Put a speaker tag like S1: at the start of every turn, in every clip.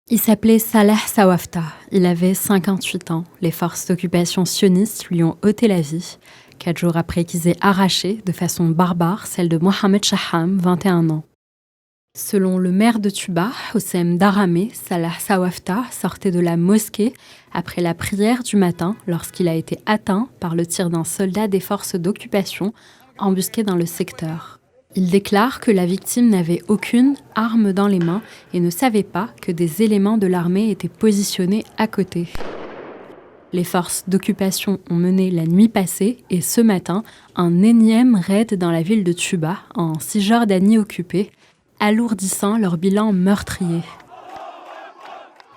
S1: Il s'appelait Salah Sawafta. Il avait 58 ans. Les forces d'occupation sionistes lui ont ôté la vie, 4 jours après qu'ils aient arraché, de façon barbare, celle de Mohamed Shaham, 21 ans. Selon le maire de Tuba, Houssem Darame, Salah Sawafta sortait de la mosquée après la prière du matin lorsqu'il a été atteint par le tir d'un soldat des forces d'occupation embusqué dans le secteur. Il déclare que la victime n'avait aucune arme dans les mains et ne savait pas que des éléments de l'armée étaient positionnés à côté. Les forces d'occupation ont mené la nuit passée et ce matin un énième raid dans la ville de Tuba, en Cisjordanie occupée, alourdissant leur bilan meurtrier.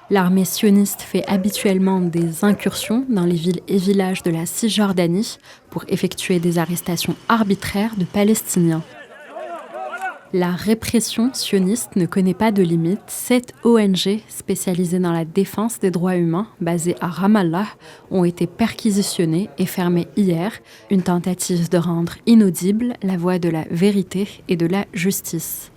S1: L'armée sioniste fait habituellement des incursions dans les villes et villages de la Cisjordanie pour effectuer des arrestations arbitraires de Palestiniens. La répression sioniste ne connaît pas de limite. 7 ONG spécialisées dans la défense des droits humains, basées à Ramallah, ont été perquisitionnées et fermées hier, une tentative de rendre inaudible la voix de la vérité et de la justice.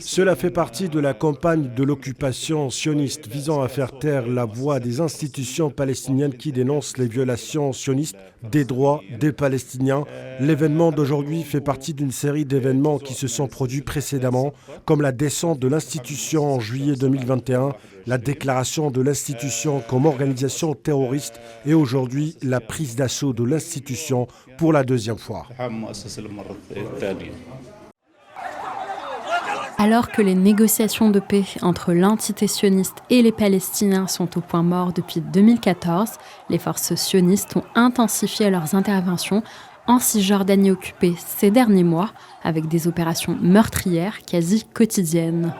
S2: Cela fait partie de la campagne de l'occupation sioniste visant à faire taire la voix des institutions palestiniennes qui dénoncent les violations sionistes des droits des Palestiniens. L'événement d'aujourd'hui fait partie d'une série d'événements qui se sont produits précédemment, comme la descente de l'institution en juillet 2021, la déclaration de l'institution comme organisation terroriste et aujourd'hui la prise d'assaut de l'institution pour la deuxième fois.
S1: Alors que les négociations de paix entre l'entité sioniste et les Palestiniens sont au point mort depuis 2014, les forces sionistes ont intensifié leurs interventions en Cisjordanie occupée ces derniers mois avec des opérations meurtrières quasi quotidiennes.